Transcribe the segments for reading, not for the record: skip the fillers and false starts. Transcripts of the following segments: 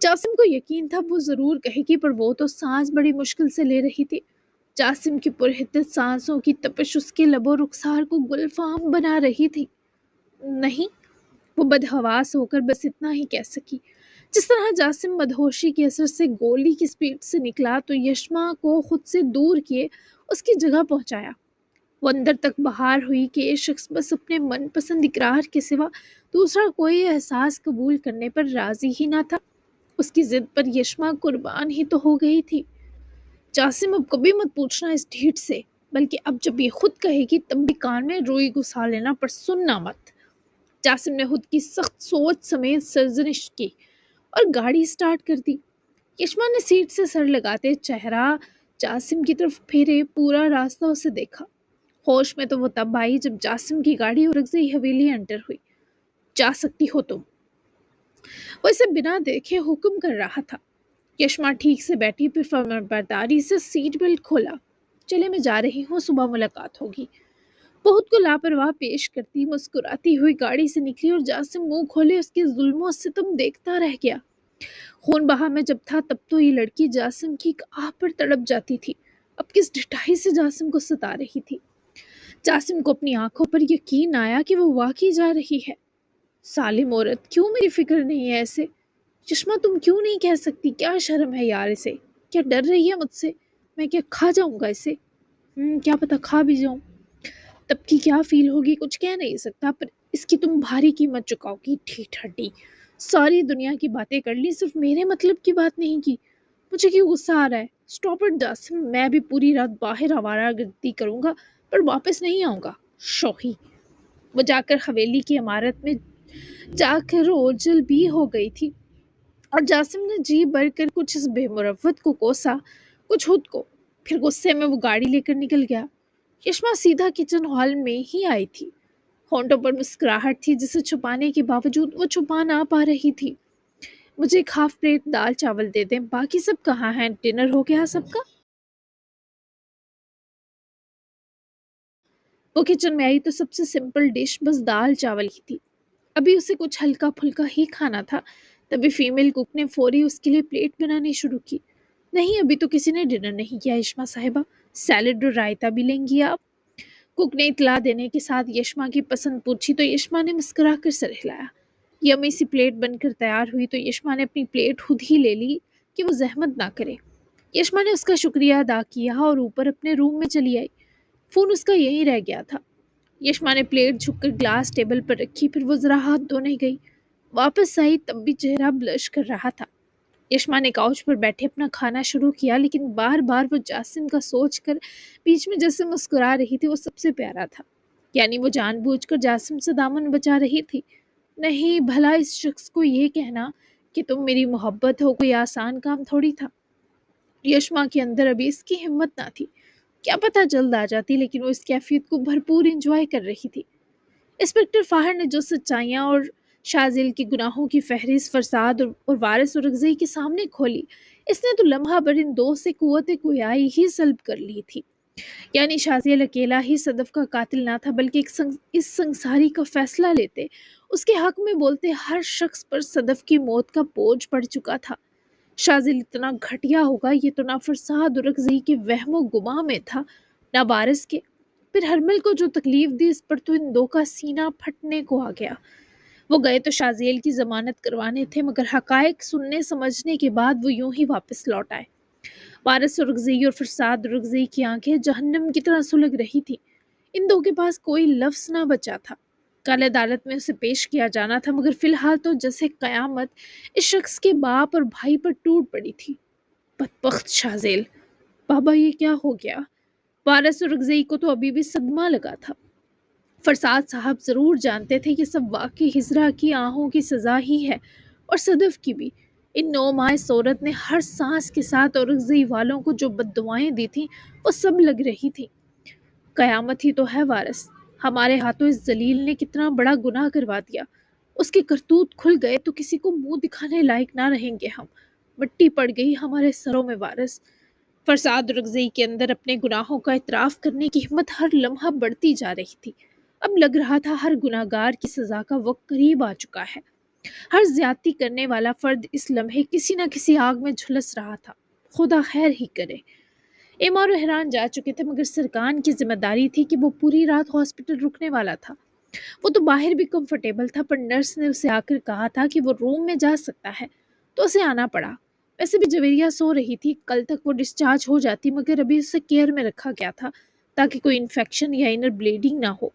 جاسم کو یقین تھا وہ ضرور کہے گی، پر وہ تو سانس بڑی مشکل سے لے رہی تھی۔ جاسم کی پرہدت سانسوں کی تپش اس کے لب و رخسار کو گلفام بنا رہی تھی۔ نہیں، وہ بدحواس ہو کر بس اتنا ہی کہہ سکی۔ جس طرح جاسم مدہوشی کے اثر سے گولی کی سپیڈ سے نکلا تو یشما کو خود سے دور کیے اس کی جگہ پہنچایا۔ وہ اندر تک بہار ہوئی کہ یہ شخص بس اپنے من پسند اقرار کے سوا دوسرا کوئی احساس قبول کرنے پر راضی ہی نہ تھا۔ اس کی ضد پر یشما قربان ہی تو ہو گئی تھی۔ جاسم اب کبھی مت پوچھنا اس ڈھیٹ سے، بلکہ اب جب یہ خود کہے گی تب بھی کان میں روئی گھسا لینا، پر سننا مت۔ جاسم نے خود کی سخت سوچ سمیت سرزنش کی اور گاڑی سٹارٹ کر دی۔ یشما نے سیٹ سے سر لگاتے چہرہ جاسم کی طرف پھیرے پورا راستہ اسے دیکھا۔ ہوش میں تو وہ تب آئی جب جاسم کی گاڑی اورکزئی حویلی انٹر ہوئی۔ جا سکتی ہو تم، وہ اسے بنا دیکھے حکم کر رہا تھا۔ یشما ٹھیک سے بیٹھی، پھر فرمانبرداری سے سیٹ بیلٹ کھولا۔ چلے میں جا رہی ہوں، صبح ملاقات ہوگی۔ وہ خود کو لاپرواہ پیش کرتی مسکراتی ہوئی گاڑی سے نکلی اور جاسم منہ کھولے اس کے ظلم و ستم دیکھتا رہ گیا۔ خون بہا میں جب تھا تب تو یہ لڑکی جاسم کی ایک آہ پر تڑپ جاتی تھی، اب کس ڈٹائی سے جاسم کو ستا رہی تھی۔ جاسم کو اپنی آنکھوں پر یقین آیا کہ وہ واقعی جا رہی ہے۔ سالم عورت، کیوں میری فکر نہیں ہے ایسے؟ چشمہ تم کیوں نہیں کہہ سکتی؟ کیا شرم ہے یار اسے؟ کیا ڈر رہی ہے مجھ سے؟ میں کیا کھا جاؤں گا اسے؟ کیا پتا کھا بھی جاؤں، تب کی کیا فیل ہوگی کچھ کہہ نہیں سکتا، پر اس کی تم بھاری قیمت چکاؤ گی۔ ٹھیٹ ہڈی، ساری دنیا کی باتیں کر لی، صرف میرے مطلب کی بات نہیں کی۔ مجھے کیوں غصہ آ رہا ہے؟ سٹاپ اٹ جاسم، میں بھی پوری رات باہر آوارہ گردی کروں گا پر واپس نہیں آؤں گا۔ شوخی۔ وہ جا کر حویلی کی عمارت میں جا کر اوجل بھی ہو گئی تھی اور جاسم نے جی بھر کر کچھ اس بے مروت کو کوسا، کچھ خود کو، پھر غصے میں وہ گاڑی لے کر نکل گیا۔ یشما سیدھا کچن ہال میں ہی آئی تھی۔ ہونٹوں پر مسکراہٹ تھی جسے چھپانے کے باوجود وہ چھپا نہ پا رہی تھی۔ مجھے ایک ہاف پلیٹ دال چاول دے دیں، باقی سب کہاں ہیں؟ ڈنر ہو گیا سب کا؟ وہ کچن میں آئی تو سب سے سمپل ڈش بس دال چاول ہی تھی۔ ابھی اسے کچھ ہلکا پھلکا ہی کھانا تھا، تبھی فیمیل کوک نے فوری اس کے لیے پلیٹ بنانی شروع کی۔ نہیں، ابھی تو کسی نے ڈنر نہیں کیا یشما صاحبہ، سیلڈ اور رائتا بھی لیں گی آپ؟ کوک نے اطلاع دینے کے ساتھ یشما کی پسند پوچھی تو یشما نے مسکرا کر سر ہلایا۔ یمی سی پلیٹ بن کر تیار ہوئی تو یشما نے اپنی پلیٹ خود ہی لے لی کہ وہ زحمت نہ کرے۔ یشما نے اس کا شکریہ ادا کیا اور اوپر اپنے روم میں چلی آئی۔ فون اس کا یہیں رہ گیا تھا۔ یشما نے پلیٹ جھک کر گلاس ٹیبل پر رکھی، پھر وہ ذرا ہاتھ دھونے گئی۔ واپس آئی تب بھی چہرہ بلش کر رہا تھا۔ یشما نے کاؤچ پر بیٹھے اپنا کھانا شروع کیا، لیکن بار بار وہ جاسم کا سوچ کر بیچ میں جیسے مسکرا رہی تھی وہ سب سے پیارا تھا۔ یعنی وہ جان بوجھ کر جاسم سے دامن بچا رہی تھی۔ نہیں، بھلا اس شخص کو یہ کہنا کہ تم میری محبت ہو کوئی آسان کام تھوڑی تھا۔ یشما کے اندر ابھی اس کی ہمت نہ تھی، کیا پتہ جلد آ جاتی، لیکن وہ اس کیفیت کو بھرپور انجوائے کر رہی تھی۔ انسپکٹر فاہر نے جو سچائیاں اور شازیل کے گناہوں کی فہرست فرساد اور وارث اورکزئی کے سامنے کھولی، اس نے تو لمحہ بھر ان دو سے قوت گویائی ہی سلب کر لی تھی۔ یعنی شازیل اکیلا ہی صدف کا قاتل نہ تھا، بلکہ اس سنساری کا فیصلہ لیتے، اس کے حق میں بولتے ہر شخص پر صدف کی موت کا بوجھ پڑ چکا تھا۔ شازیل اتنا گھٹیا ہوگا یہ تو نہ فرساد اورکزئی کے وہم و گمان میں تھا، نہ وارث کے۔ پھر ہرمل کو جو تکلیف دی اس پر تو ان دو کا سینہ پھٹنے کو آ گیا۔ وہ گئے تو شازیل کی ضمانت کروانے تھے، مگر حقائق سننے سمجھنے کے بعد وہ یوں ہی واپس لوٹ آئے۔ وارث اورکزئی اور فرساد اورکزئی کی آنکھیں جہنم کی طرح سلگ رہی تھی۔ ان دو کے پاس کوئی لفظ نہ بچا تھا۔ کل عدالت میں اسے پیش کیا جانا تھا، مگر فی الحال تو جیسے قیامت اس شخص کے باپ اور بھائی پر ٹوٹ پڑی تھی۔ بدبخت شازیل، بابا یہ کیا ہو گیا؟ وارث اورکزئی کو تو ابھی بھی صدمہ لگا تھا۔ فرساد صاحب ضرور جانتے تھے کہ سب واقعی ہجرا کی آہوں کی سزا ہی ہے، اور صدف کی بھی۔ ان 9 ماہ اس عورت نے ہر سانس کے ساتھ اورکزئی والوں کو جو بددعائیں دی تھیں وہ سب لگ رہی تھیں۔ قیامت ہی تو ہے وارث، ہمارے ہاتھوں اس ذلیل نے کتنا بڑا گناہ کروا دیا۔ اس کے کرتوت کھل گئے تو کسی کو منہ دکھانے لائق نہ رہیں گے ہم۔ مٹی پڑ گئی ہمارے سروں میں وارث۔ فرساد اورکزئی کے اندر اپنے گناہوں کا اعتراف کرنے کی ہمت ہر لمحہ بڑھتی جا رہی تھی۔ اب لگ رہا تھا ہر گناہگار کی سزا کا وقت قریب آ چکا ہے۔ ہر زیادتی کرنے والا فرد اس لمحے کسی نہ کسی آگ میں جھلس رہا تھا۔ خدا خیر ہی کرے۔ ایما اور حیران جا چکے تھے، مگر سرکان کی ذمہ داری تھی کہ وہ پوری رات ہاسپٹل رکنے والا تھا۔ وہ تو باہر بھی کمفرٹیبل تھا، پر نرس نے اسے آ کر کہا تھا کہ وہ روم میں جا سکتا ہے، تو اسے آنا پڑا۔ ویسے بھی جویریہ سو رہی تھی، کل تک وہ ڈسچارج ہو جاتی، مگر ابھی اسے کیئر میں رکھا گیا تھا تاکہ کوئی انفیکشن یا انر بلیڈنگ نہ ہو۔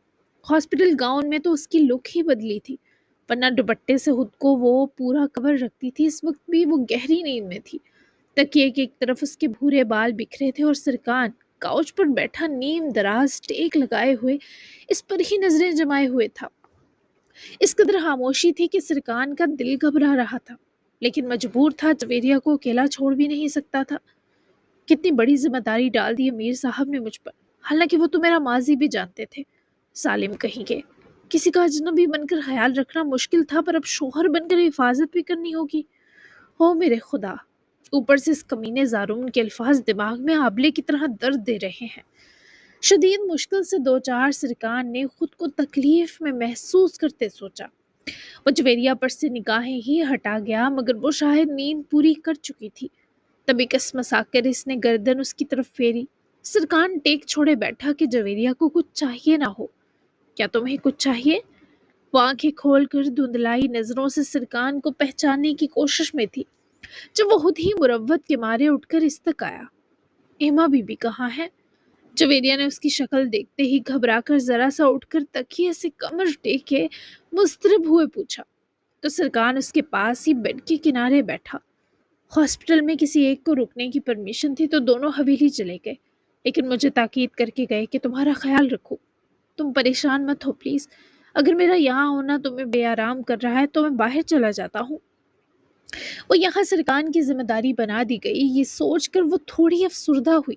ہاسپٹل گاؤن میں تو اس کی لک ہی بدلی تھی، ورنہ دوپٹے سے خود کو وہ پورا کور رکھتی تھی۔ اس وقت بھی وہ گہری نیند میں تھی۔ تکیے کی ایک طرف اس کے بھورے بال بکھرے تھے اور سرکان کاؤچ پر بیٹھا نیم دراز ٹیک لگائے ہوئے اس پر ہی نظریں جمائے ہوئے تھا۔ اس قدر خاموشی تھی کہ سرکان کا دل گھبرا رہا تھا، لیکن مجبور تھا، جویریہ کو اکیلا چھوڑ بھی نہیں سکتا تھا۔ کتنی بڑی ذمہ داری ڈال دی امیر صاحب نے مجھ پر، حالانکہ وہ تو میرا ماضی بھی جانتے تھے۔ سالم کہیں گے، کسی کا اجنبی بن کر خیال رکھنا مشکل تھا، پر اب شوہر بن کر حفاظت بھی کرنی ہوگی۔ او میرے خدا! اوپر سے اس کمینے زارون کے الفاظ دماغ میں آبلے کی طرح درد دے رہے ہیں۔ شدید مشکل سے دو چار سرکان نے خود کو تکلیف میں محسوس کرتے سوچا۔ وہ جویریہ پر سے نگاہیں ہی ہٹا گیا، مگر وہ شاید نیند پوری کر چکی تھی۔ تبھی کسمس آ کر اس نے گردن اس کی طرف پھیری۔ سرکان ٹیک چھوڑے بیٹھا کہ جویریہ کو کچھ چاہیے نہ ہو۔ کیا تمہیں کچھ چاہیے؟ وہ آنکھیں کھول کر دھندلائی نظروں سے سرکان کو پہچاننے کی کوشش میں تھی، جب وہ خود ہی مروت کے مارے اٹھ کر اس تک آیا۔ ایما بی بی کہاں ہے؟ جویریہ نے اس کی شکل دیکھتے ہی گھبرا کر ذرا سا اٹھ کر تکیے سے کمر ٹیکے مضطرب ہوئے پوچھا، تو سرکان اس کے پاس ہی بیڈ کے کنارے بیٹھا۔ ہاسپٹل میں کسی ایک کو رکنے کی پرمیشن تھی تو دونوں حویلی چلے گئے، لیکن مجھے تاکید کر کے گئے کہ تمہارا خیال رکھو، تم پریشان مت ہو پلیز۔ اگر میرا یہاں ہونا تمہیں بے آرام کر رہا ہے تو میں باہر چلا جاتا ہوں۔ وہ یہاں سرکان کی ذمہ داری بنا دی گئی، یہ سوچ کر وہ تھوڑی افسردہ ہوئی،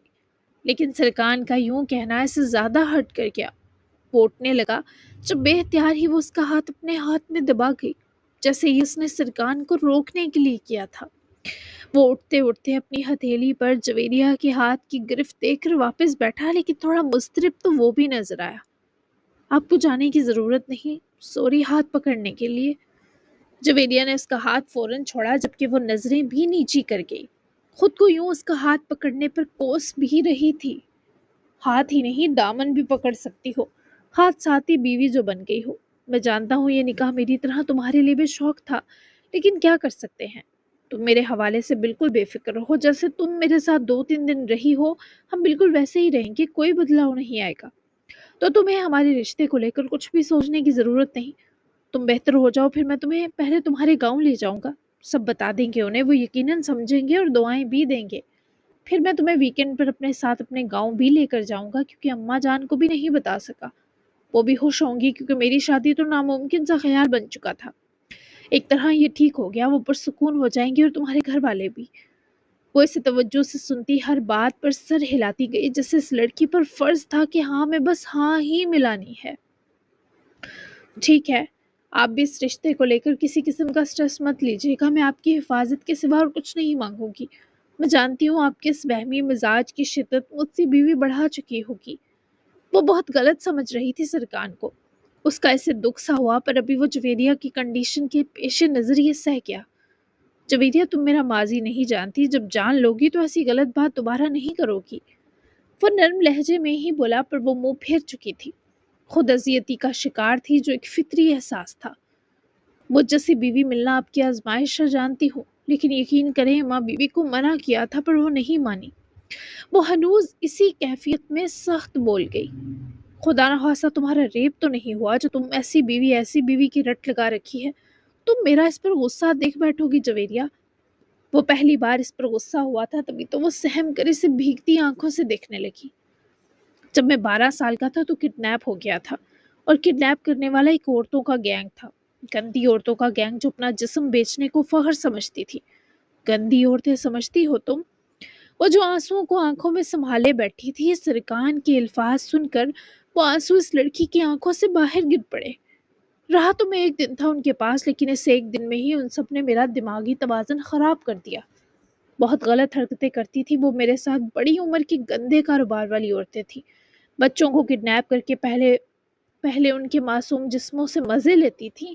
لیکن سرکان کا یوں کہنا اسے زیادہ ہرٹ کر گیا۔ وہ اٹھنے لگا، جب بے اختیار ہی وہ اس کا ہاتھ اپنے ہاتھ میں دبا گئی، جیسے ہی اس نے سرکان کو روکنے کے لیے کیا تھا۔ وہ اٹھتے اٹھتے اپنی ہتھیلی پر جویریہ کے ہاتھ کی گرفت دیکھ کر واپس بیٹھا، لیکن تھوڑا مضطرب تو وہ بھی نظر آیا۔ آپ کو جانے کی ضرورت نہیں، سوری ہاتھ پکڑنے کے لیے۔ جویریہ نے اس کا ہاتھ فوراً چھوڑا، جبکہ وہ نظریں بھی نیچی کر گئی، خود کو یوں اس کا ہاتھ پکڑنے پر کوس بھی رہی تھی۔ ہاتھ ہی نہیں، دامن بھی پکڑ سکتی ہو، ہاتھ ساتھی بیوی جو بن گئی ہو۔ میں جانتا ہوں یہ نکاح میری طرح تمہارے لیے بھی شوق تھا، لیکن کیا کر سکتے ہیں۔ تم میرے حوالے سے بالکل بے فکر رہو، جیسے تم میرے ساتھ 2-3 دن رہی ہو، ہم بالکل ویسے ہی رہیں گے، کوئی بدلاؤ نہیں آئے گا۔ تو تمہیں ہمارے رشتے کو لے کر کچھ بھی سوچنے کی ضرورت نہیں۔ تم بہتر ہو جاؤ، پھر میں تمہیں پہلے تمہارے گاؤں لے جاؤں گا، سب بتا دیں گے انہیں، وہ یقیناً سمجھیں گے اور دعائیں بھی دیں گے۔ پھر میں تمہیں ویکنڈ پر اپنے ساتھ اپنے گاؤں بھی لے کر جاؤں گا، کیونکہ اماں جان کو بھی نہیں بتا سکا۔ وہ بھی خوش ہوں گی، کیونکہ میری شادی تو ناممکن سا خیال بن چکا تھا۔ ایک طرح یہ ٹھیک ہو گیا، وہ پرسکون ہو جائیں گے اور تمہارے گھر والے بھی۔ وہ اسے توجہ سے سنتی، ہر بات پر سر ہلاتی گئی، جیسے اس لڑکی پر فرض تھا کہ ہاں میں بس ہاں ہی ملانی ہے۔ ٹھیک ہے، آپ بھی اس رشتے کو لے کر کسی قسم کا سٹریس مت لیجیے گا، میں آپ کی حفاظت کے سوا اور کچھ نہیں مانگوں گی۔ میں جانتی ہوں آپ کے اس وہمی مزاج کی شدت مجھ سے بیوی بڑھا چکی ہوگی۔ وہ بہت غلط سمجھ رہی تھی سرکان کو، اس کا اسے دکھ سا ہوا، پر ابھی وہ جویریہ کی کنڈیشن کے پیش نظر یہ سہ گیا۔ جویریہ، تم میرا ماضی نہیں جانتی، جب جان لوگی تو ایسی غلط بات دوبارہ نہیں کرو گی۔ وہ نرم لہجے میں ہی بولا، پر وہ منہ پھیر چکی تھی، خود اذیتی کا شکار تھی، جو ایک فطری احساس تھا۔ مجھ جیسی بیوی ملنا آپ کی آزمائش ہے، جانتی ہوں، لیکن یقین کریں ماں بیوی کو منع کیا تھا، پر وہ نہیں مانی۔ وہ ہنوز اسی کیفیت میں سخت بول گئی، خدا نخواستہ تمہارا ریپ تو نہیں ہوا جو تم ایسی بیوی کی رٹ لگا رکھی ہے؟ تم میرا اس پر غصہ دیکھ بیٹھو گی جویریہ؟ وہ پہلی بار اس پر غصہ ہوا تھا، تبھی تو وہ سہم کر اسے بھیگتی آنکھوں سے دیکھنے لگی۔ جب میں 12 سال کا تھا تو کڈنیپ ہو گیا تھا، اور کڈنیپ کرنے والا ایک عورتوں کا گینگ تھا، گندی عورتوں کا گینگ جو اپنا جسم بیچنے کو فخر سمجھتی تھی۔ گندی عورتیں سمجھتی ہو تم؟ وہ جو آنسوؤں کو آنکھوں میں سنبھالے بیٹھی تھی، سرکان کے الفاظ سن کر وہ آنسو اس لڑکی کی آنکھوں سے باہر گر پڑے۔ رہا تو میں ایک دن تھا ان کے پاس، لیکن اس ایک دن میں ہی ان سب نے میرا دماغی توازن خراب کر دیا۔ بہت غلط حرکتیں کرتی تھی وہ میرے ساتھ، بڑی عمر کی گندے کاروبار والی عورتیں تھیں، بچوں کو کڈنیپ کر کے پہلے ان کے معصوم جسموں سے مزے لیتی تھیں۔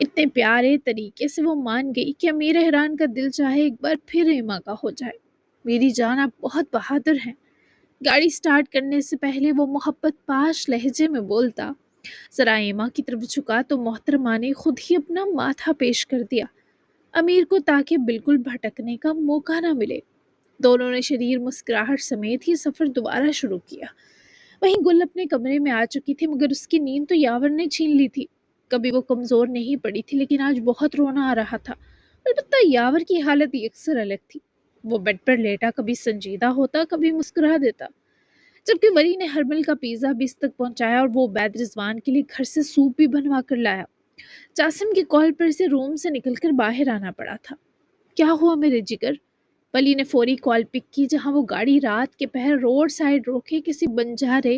اتنے پیارے طریقے سے وہ مان گئی کہ امیر احران کا دل چاہے ایک بار پھر ایما کا ہو جائے۔ میری جان آپ بہت بہادر ہیں۔ گاڑی سٹارٹ کرنے سے پہلے وہ محبت پاش لہجے میں بولتا۔ ذرا ایما کی طرف جھکا تو محترمہ نے خود ہی اپنا ماتھا پیش کر دیا امیر کو، تاکہ بالکل بھٹکنے کا موقع نہ ملے۔ دونوں نے شریر مسکراہٹ سمیت ہی سفر دوبارہ شروع کیا۔ وہیں گل اپنے کمرے میں آ چکی تھی، مگر اس کی نیند تو یاور نے چھین لی تھی۔ کبھی وہ کمزور نہیں پڑی تھی، لیکن آج بہت رونا آ رہا تھا۔ البتہ یاور کی حالت یکسر الگ تھی۔ وہ بیڈ پر لیٹا کبھی سنجیدہ ہوتا، کبھی مسکرا دیتا، جبکہ ولی نے ہرمل کا پیزا بھی اس تک پہنچایا اور وہ عبید رضوان کے لیے گھر سے سوپ بھی بنوا کر لایا۔ جاسم کی کال پر اسے روم سے نکل کر باہر آنا پڑا تھا۔ کیا ہوا میرے جگر؟ ولی نے فوری کال پک کی، جہاں وہ گاڑی رات کے پہر روڈ سائڈ روکے کسی بنجارے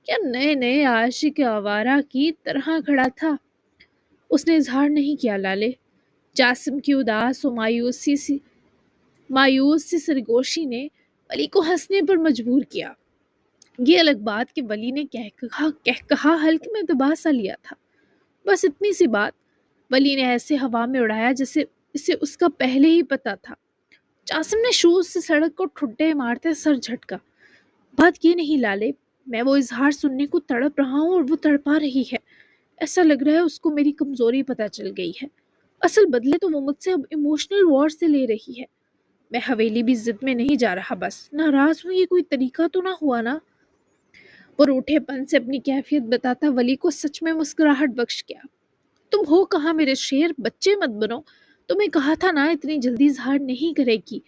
یا نئے نئے عاشق آوارہ کی طرح کھڑا تھا۔ اس نے اظہار نہیں کیا لالے۔ جاسم کی اداس و مایوس سی سرگوشی نے ولی کو ہنسنے پر مجبور کیا۔ یہ الگ بات کہ ولی نے کہا حلق میں دبا سا لیا تھا۔ بس اتنی سی بات ولی نے ایسے ہوا میں اڑایا جیسے اسے اس کا پہلے ہی پتا تھا۔ جاسم نے شوز سے سڑک کو ٹھڈے مارتے سر جھٹکا۔ بات یہ نہیں لالے، میں وہ اظہار سننے کو تڑپ رہا ہوں اور وہ تڑپا رہی ہے۔ ایسا لگ رہا ہے اس کو میری کمزوری پتہ چل گئی ہے۔ اصل بدلے تو وہ مجھ سے اب ایموشنل وار سے لے رہی ہے۔ میں حویلی بھی ضد میں نہیں جا رہا، بس ناراض ہوں، یہ کوئی طریقہ تو نہ ہوا نا؟ وہ روٹھے پن سے اپنی کیفیت بتاتا ولی کو سچ میں مسکراہٹ بخش گیا۔ تم ہو کہاں میرے شیر، بچے مت بنو۔ تمہیں کہا تھا نا اتنی جلدی اظہار نہیں کرے گی،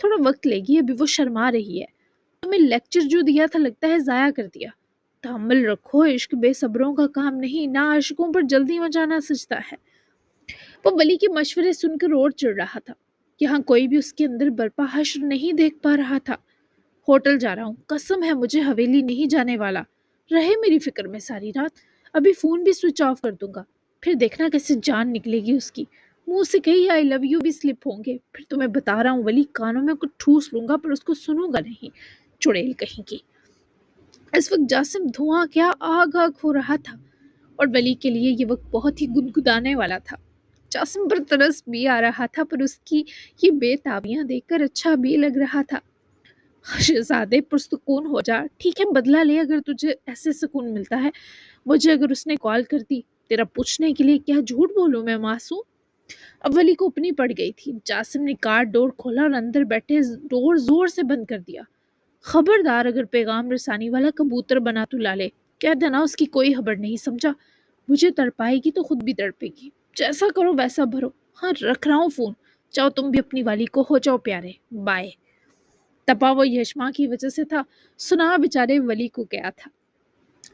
تھوڑا وقت لے گی۔ ابھی وہ شرما رہی ہے۔ تمہیں لیکچر جو دیا تھا لگتا ہے ضائع کر دیا۔ تحمل رکھو، عشق بے صبروں کا کام نہیں، نہ عاشقوں پر جلدی مچانا سجتا ہے۔ وہ ولی کے مشورے سن کر اور چڑھ رہا تھا۔ یہاں کوئی بھی اس کے اندر برپا حشر نہیں دیکھ پا رہا تھا۔ ہوٹل جا رہا ہوں، قسم ہے مجھے حویلی نہیں جانے والا۔ رہے میری فکر میں ساری رات۔ ابھی فون بھی سوئچ آف کر دوں گا، پھر دیکھنا کیسے جان نکلے گی اس کی۔ منہ سے کہی آئی لو یو بھی سلپ ہوں گے۔ پھر تمہیں بتا رہا ہوں ولی، کانوں میں کچھ ٹھوس لوں گا پر اس کو سنوں گا نہیں، چڑیل کہیں کی۔ اس وقت جاسم دھواں کیا آگ آگ ہو رہا تھا، اور ولی کے لیے یہ وقت بہت ہی گدگدانے والا تھا۔ جاسم پر ترس بھی آ رہا تھا، پر اس کی یہ بے تابیاں دیکھ کر اچھا بھی لگ رہا تھا۔ شہزادے پرسکون ہو جا، ٹھیک ہے بدلہ لے اگر تجھے ایسے سکون ملتا ہے۔ مجھے اگر اس نے کال کر دی تیرا پوچھنے کے لیے، کیا جھوٹ بولوں میں معصوم؟ اب ولی کو اپنی پڑ گئی تھی۔ جاسم نے کار ڈور کھولا اور اندر بیٹھے ڈور زور سے بند کر دیا۔ خبردار اگر پیغام رسانی والا کبوتر بنا تو لالے، کہہ دینا اس کی کوئی خبر نہیں، سمجھا؟ مجھے تڑپائے گی تو خود بھی تڑپے گی، جیسا کرو ویسا بھرو۔ ہاں رکھ رہا ہوں فون، چاہو تم بھی اپنی والی کو ہو جاؤ پیارے، بائے۔ تپا وہ یشما کی وجہ سے تھا، سنا بیچارے ولی کو کیا تھا۔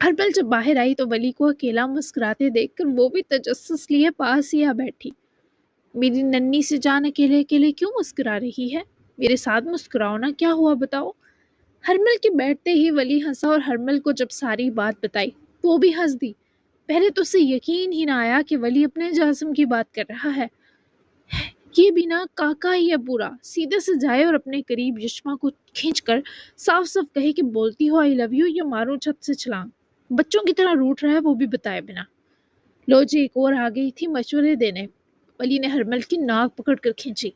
ہر پل جب باہر آئی تو ولی کو اکیلا مسکراتے دیکھ کر وہ بھی تجسس لیے پاس ہی آ بیٹھی۔ میری ننھی سے جان اکیلے اکیلے کیوں مسکرا رہی ہے؟ میرے ساتھ مسکراؤ نا، کیا ہوا بتاؤ؟ ہرمل کے بیٹھتے ہی ولی ہنسا، اور ہرمل کو جب ساری بات بتائی تو وہ بھی ہنس دی۔ پہلے تو اسے یقین ہی نہ آیا کہ ولی اپنے جاسم کی بات کر رہا ہے۔ یہ بھی نا کاکا ہی ہے پورا، سیدھے سے جائے اور اپنے قریب یشما کو کھینچ کر صاف صاف کہے کہ بولتی ہو آئی لو یو یا مارو چھت سے چھلانگ۔ بچوں کی طرح روٹ رہا ہے، وہ بھی بتائے بنا۔ لو جی ایک اور آ گئی تھی مشورے دینے۔ ولی نے ہرمل کی ناک پکڑ کر کھینچی۔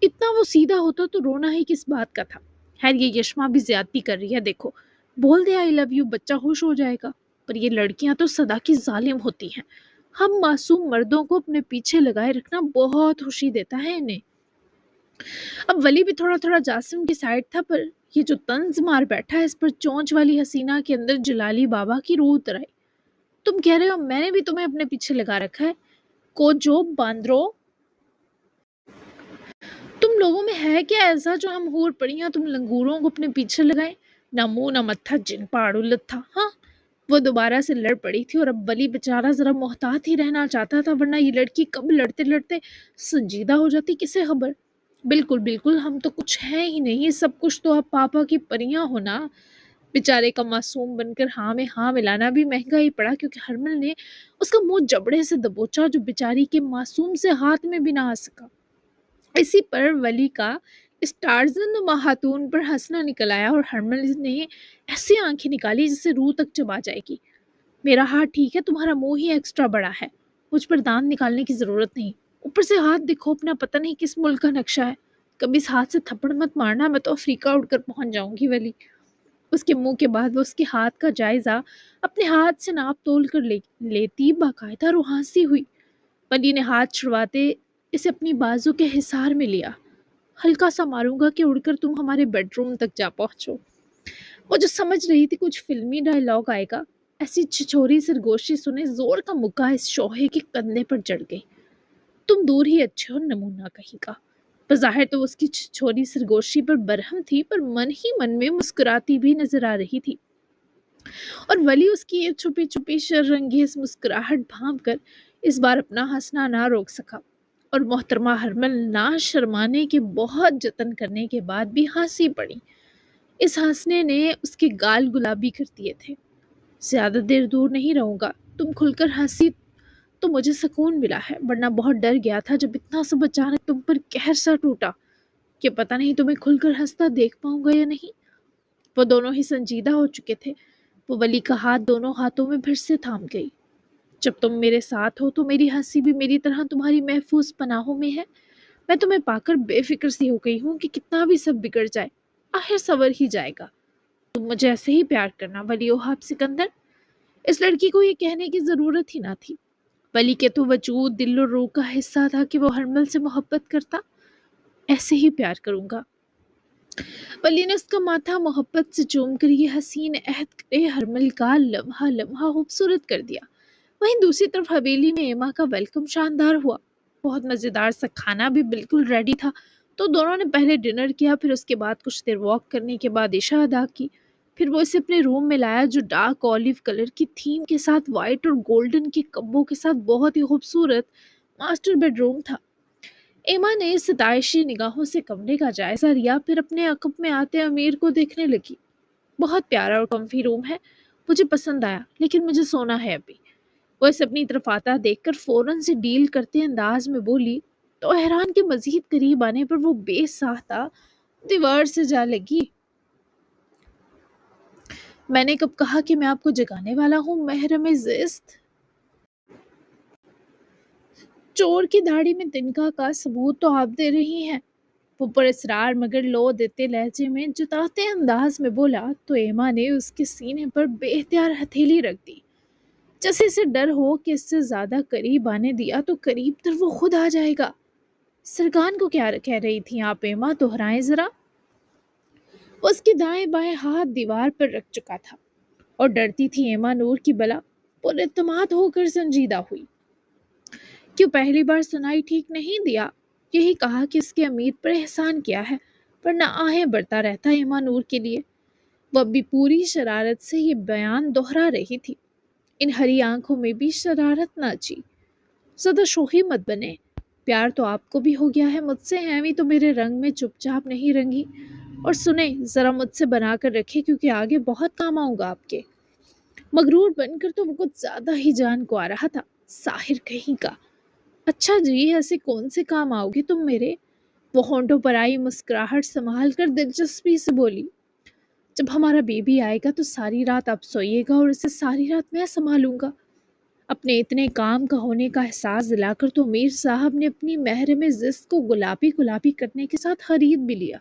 اتنا وہ سیدھا ہوتا تو رونا ہی کس بات کا تھا؟ خیر یہ یشما بھی زیادتی کر رہی ہے، دیکھو بول دے آئی لو یو، بچہ خوش ہو جائے گا۔ پر یہ لڑکیاں تو سدا کی ظالم ہوتی ہیں، ہم معصوم مردوں کو اپنے پیچھے لگائے رکھنا بہت خوشی دیتا ہے انہیں۔ اب ولی بھی تھوڑا تھوڑا جاسم کی سائڈ تھا، پر یہ جو طنز مار بیٹھا ہے، اس پر چونچ والی حسینہ کے اندر جلالی بابا کی روح اتر آئی۔ تم کہہ رہے ہو میں نے بھی تمہیں اپنے پیچھے لگا رکھا ہے؟ کو جو باندرو، تم لوگوں میں ہے کیا ایسا جو ہم ہور پڑیاں تم لنگوروں کو اپنے پیچھے لگائیں؟ نہ منہ نہ متھا، جن پاڑ الت تھا۔ ہاں وہ دوبارہ سے لڑ پڑی تھی، اور اب ولی بیچارہ ذرا محتاط ہی رہنا چاہتا تھا، ورنہ یہ لڑکی کب لڑتے لڑتے سنجیدہ ہو جاتی کسے خبر۔ بالکل بالکل، ہم تو کچھ ہیں ہی نہیں، سب کچھ تو آپ پاپا کی پریاں ہونا۔ بیچارے کا معصوم بن کر ہاں میں ہاں ملانا بھی مہنگا ہی پڑا، کیونکہ ہرمل نے اس کا منہ جبڑے سے دبوچا جو بیچاری کے معصوم سے ہاتھ میں بھی نہ آ سکا۔ اسی پر ولی کا اس ٹارزن نما خاتون پر ہنسنا نکل آیا، اور ہرمل نے ایسی آنکھیں نکالی جسے روح تک چبا جائے گی۔ میرا ہاتھ ٹھیک ہے، تمہارا منہ ہی ایکسٹرا بڑا ہے۔ مجھ پر دانت نکالنے کی ضرورت نہیں، اوپر سے ہاتھ دیکھو اپنا، پتہ نہیں کس ملک کا نقشہ ہے، کبھی اس ہاتھ سے تھپڑ مت مارنا، میں تو افریقہ اڑ کر پہنچ جاؤں گی ولی۔ اس کے منہ کے بعد وہ اس کے ہاتھ کا جائزہ اپنے ہاتھ سے ناپ تول کر لیتی باقاعدہ روحانسی ہوئی۔ ولی نے ہاتھ چھڑواتے اسے اپنی بازو کے حصار میں لیا۔ ہلکا سا ماروں گا کہ اڑ کر تم ہمارے بیڈ روم تک جا پہنچو۔ وہ جو سمجھ رہی تھی کچھ فلمی ڈائلاگ آئے گا، ایسی چھچوری سرگوشی سنے زور کا مکہ اس شوہے کے کندھے پر چڑھ گئی۔ تم دور ہی اچھے ہو نمونہ کہیں کا۔ بظاہر تو اس کی چھوری سرگوشی پر برہم تھی، پر من ہی من میں مسکراتی بھی نظر آ رہی تھی، اور ولی اس کی یہ چھپی چھپی شر انگیز مسکراہٹ بھانپ کر اس بار اپنا ہنسنا نہ روک سکا، اور محترمہ ہرمل نہ شرمانے کے بہت جتن کرنے کے بعد بھی ہنسی پڑی۔ اس ہنسنے نے اس کے گال گلابی کر دیے تھے۔ زیادہ دیر دور نہیں رہوں گا، تم کھل کر ہنسی تو مجھے سکون ملا ہے، ورنہ بہت ڈر گیا تھا جب اتنا سب اچانک تم پر قہر سا ٹوٹا کہ پتہ نہیں تمہیں کھل کر ہنستا دیکھ پاؤں گا یا نہیں۔ وہ دونوں ہی سنجیدہ ہو چکے تھے۔ وہ ولی کا ہاتھ دونوں ہاتھوں میں پھر سے تھام گئی۔ جب تم میرے ساتھ ہو تو میری ہنسی بھی میری طرح تمہاری محفوظ پناہوں میں ہے۔ میں تمہیں پا کر بے فکر سی ہو گئی ہوں کہ کتنا بھی سب بگڑ جائے آخر سور ہی جائے گا۔ تم مجھے ایسے ہی پیار کرنا ولی وہاب سکندر۔ اس لڑکی کو یہ کہنے کی ضرورت ہی نہ تھی۔ ولی کے تو وجود دل و روح کا حصہ تھا کہ وہ ہرمل سے محبت کرتا۔ ایسے ہی پیار کروں گا۔ ولی نے اس کا ماتھا محبت سے چوم کر یہ حسین عہد کرے ہرمل کا لمحہ لمحہ خوبصورت کر دیا۔ وہیں دوسری طرف حویلی میں ایما کا ویلکم شاندار ہوا۔ بہت مزیدار سا کھانا بھی بالکل ریڈی تھا، تو دونوں نے پہلے ڈنر کیا، پھر اس کے بعد کچھ دیر واک کرنے کے بعد عشاء ادا کی۔ پھر وہ اسے اپنے روم میں لایا جو ڈارک اولیو کلر کی تھیم کے ساتھ وائٹ اور گولڈن کے کمبوں کے ساتھ بہت ہی خوبصورت ماسٹر بیڈ روم تھا۔ ایما نے ستائشی نگاہوں سے کمرے کا جائزہ لیا، پھر اپنے عقب میں آتے امیر کو دیکھنے لگی۔ بہت پیارا اور کمفی روم ہے، مجھے پسند آیا، لیکن مجھے سونا ہے ابھی۔ وہ اسے اپنی طرف آتا دیکھ کر فوراً سے ڈیل کرتے انداز میں بولی، تو احران کے مزید قریب آنے پر وہ بے ساختہ دیوار سے جا لگی۔ میں نے کب کہا کہ میں آپ کو جگانے والا ہوں محرم زیست؟ چور کی داڑھی میں تنکا کا ثبوت تو آپ دے رہی ہیں، وہ پر اسرار مگر لو دیتے لہجے میں جتاتے انداز میں بولا، تو ایما نے اس کے سینے پر بے اختیار ہتھیلی رکھ دی، جیسے اسے ڈر ہو کہ اس سے زیادہ قریب آنے دیا تو قریب تر وہ خود آ جائے گا۔ سرکان کو کیا کہہ رہی تھیں آپ ایما؟ دہرائیں ذرا۔ وہ اس کے دائیں بائیں ہاتھ دیوار پر رکھ چکا تھا، اور ڈرتی تھی ایما نور کی بلا پر اعتماد ہو کر سنجیدہ ہوئی۔ کیوں پہلی بار سنائی ٹھیک نہیں دیا؟ یہی کہا کہ اس کے امید پر احسان کیا ہے، ورنہ آہیں بڑھتا رہتا ایما نور کے لیے۔ وہ اب بھی پوری شرارت سے یہ بیان دہرا رہی تھی۔ ان ہری آنکھوں میں بھی شرارت ناچی۔ زیادہ شوخی مت بنے، پیار تو آپ کو بھی ہو گیا ہے مجھ سے، ایویں تو میرے رنگ میں چپ چاپ نہیں رنگی۔ اور سنیں، ذرا مجھ سے بنا کر رکھے کیونکہ آگے بہت کام آؤں گا آپ کے۔ مغرور بن کر تو وہ کچھ زیادہ ہی جان کو آ رہا تھا، ساحر کہیں کا۔ اچھا جی، ایسے کون سے کام آؤ گے تم میرے؟ وہ ہونٹوں پر آئی مسکراہٹ سنبھال کر دلچسپی سے بولی، جب ہمارا بیبی آئے گا تو ساری رات آپ سوئیے گا اور اسے ساری رات میں سنبھالوں گا۔ اپنے اتنے کام کا ہونے کا احساس دلا کر تو امیر صاحب نے اپنی محرم زست کو گلابی گلابی کرنے کے ساتھ خرید بھی لیا۔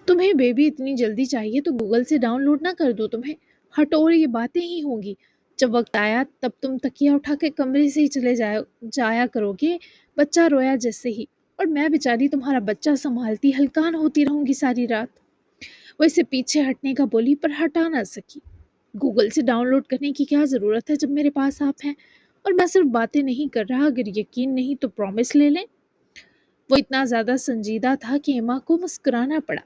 تمہیں بیبی اتنی جلدی چاہیے تو گوگل سے ڈاؤن لوڈ نہ کر دو تمہیں، ہٹو، یہ باتیں ہی ہوں گی۔ جب وقت آیا تب تم تکیہ اٹھا کے کمرے سے ہی چلے جایا کرو گے، بچہ رویا جیسے ہی، اور میں بیچاری تمہارا بچہ سنبھالتی ہلکان ہوتی رہوں گی ساری رات۔ وہ اسے پیچھے ہٹنے کا بولی پر ہٹا نہ سکی۔ گوگل سے ڈاؤن لوڈ کرنے کی کیا ضرورت ہے جب میرے پاس آپ ہیں، اور میں صرف باتیں نہیں کر رہا، اگر یقین نہیں تو پرومس لے لیں۔ وہ اتنا زیادہ سنجیدہ تھا کہ ایما کو مسکرانا پڑا،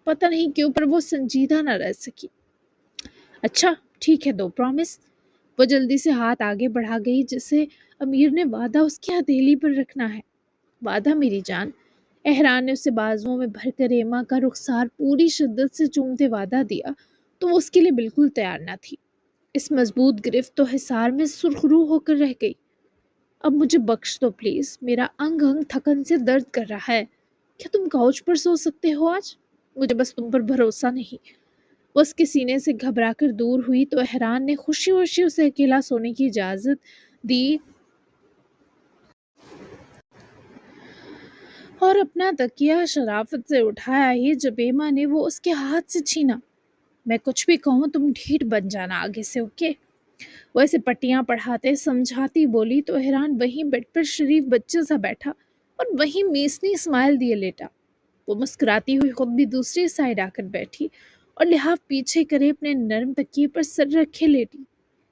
پتہ نہیں کیوں، پر وہ سنجیدہ نہ رہ سکی۔ اچھا ٹھیک ہے، دو پرومس۔ وہ جلدی سے ہاتھ آگے بڑھا گئی، جسے امیر نے وعدہ اس کی ہتھیلی پر رکھنا ہے۔ وعدہ میری جان؟ احران نے اسے بازوؤں میں بھر کر ایما کا رخسار پوری شدت سے چومتے وعدہ دیا، تو وہ اس کے لیے بالکل تیار نہ تھی۔ اس مضبوط گرفت و حصار میں سرخ رو ہو کر رہ گئی۔ اب مجھے بخش دو پلیز، میرا انگ انگ تھکن سے درد کر رہا ہے۔ کیا تم کاؤچ پر سو سکتے ہو آج؟ مجھے بس تم پر بھروسہ نہیں۔ وہ اس کے سینے سے گھبرا کر دور ہوئی تو احران نے خوشی خوشی اسے اکیلا سونے کی اجازت دی، اور اپنا تکیہ شرافت سے اٹھایا ہی جب ایما نے وہ اس کے ہاتھ سے چھینا۔ میں کچھ بھی کہوں تم ڈھیٹ بن جانا آگے سے، اوکے؟ وہ اسے پٹیاں پڑھاتے سمجھاتی بولی تو حیران وہیں بیڈ پر شریف بچے سا بیٹھا اور وہیں میسنی اسمائل دیے لیٹا۔ وہ مسکراتی ہوئی خود بھی دوسری سائڈ آ کر بیٹھی اور لحاف پیچھے کرے اپنے نرم تکیے پر سر رکھے لیٹی۔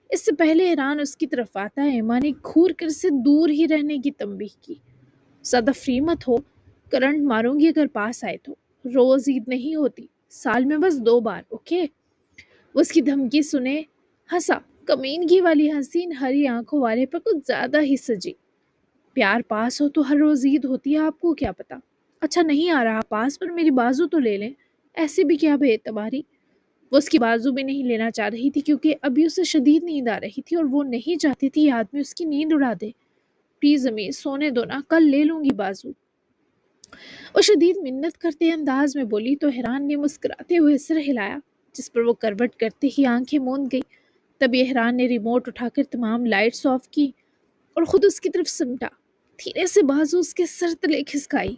اس سے پہلے ایران اس کی طرف آتا ایما نے گھور کر سے دور ہی رہنے کی تنبیہ کی۔ زیادہ فری مت ہو، کرنٹ ماروں گی اگر پاس آئے تو۔ روز عید نہیں ہوتی، سال میں بس 2 بار، اوکے؟ وہ اس کی دھمکی سنے ہنسا، کمینگی والی ہنسی ہری آنکھوں والے پر کچھ زیادہ ہی سجی۔ پیار پاس ہو تو ہر روز عید ہوتی ہے، آپ کو کیا پتا؟ اچھا نہیں آ رہا پاس پر میری بازو تو لے لیں، ایسے بھی کیا بے اعتباری۔ وہ اس کی بازو بھی نہیں لینا چاہ رہی تھی کیونکہ ابھی اسے شدید نیند آ رہی تھی اور وہ نہیں چاہتی تھی یہ آدمی اس کی نیند اڑا دے۔ پلیز امی سونے دو نا، کل لے لوں گی بازو، وہ شدید منت کرتے انداز میں بولی تو حیران نے مسکراتے ہوئے سر ہلایا، جس پر وہ کروٹ کرتے ہی آنکھیں موند گئی۔ تب حیران نے ریموٹ اٹھا کر تمام لائٹس آف کی اور خود اس کی طرف سمٹا، دھیرے سے بازو اس کے سر تلے کھسکائی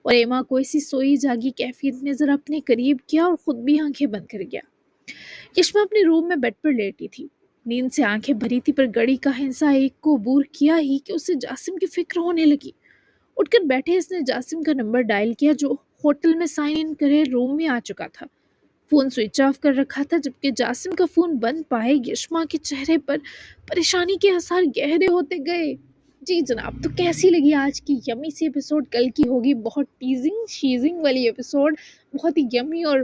اور ایما کو اسی سوئی جاگی کیفیت میں ذرا اپنے قریب کیا اور خود بھی آنکھیں بند کر گیا۔ یشما اپنے روم میں بیڈ پر لیٹی تھی، نیند سے آنکھیں بھری تھی پر گڑی کا ہنسا ایک کو عبور کیا ہی کہ اسے جاسم کی فکر ہونے لگی۔ اٹھ کر بیٹھے اس نے جاسم کا نمبر ڈائل کیا جو ہوٹل میں سائن ان کرے روم میں آ چکا تھا۔ فون سوئچ آف کر رکھا تھا، جبکہ جاسم کا فون بند پائے یشما کے چہرے پر پریشانی کے آثار گہرے ہوتے گئے۔ جی جناب، تو کیسی لگی آج کی یمی سی ایپیسوڈ؟ کل کی ہوگی بہت ٹیزنگ شیزنگ والی ایپیسوڈ، بہت ہی یمی اور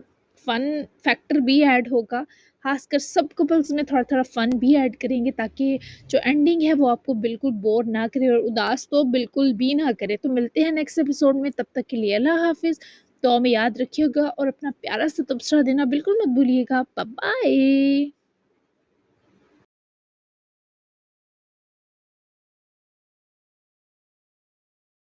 فن فیکٹر بھی ایڈ ہوگا، خاص کر سب کپلز میں تھوڑا تھوڑا فن بھی ایڈ کریں گے تاکہ جو اینڈنگ ہے وہ آپ کو بالکل بور نہ کرے اور اداس تو بالکل بھی نہ کرے۔ تو ملتے ہیں نیکسٹ ایپیسوڈ میں، تب تک کے لیے اللہ حافظ، تو ہمیں یاد رکھیے گا اور اپنا پیارا سا تبصرہ دینا بالکل مت بھولیے گا۔ Bye bye.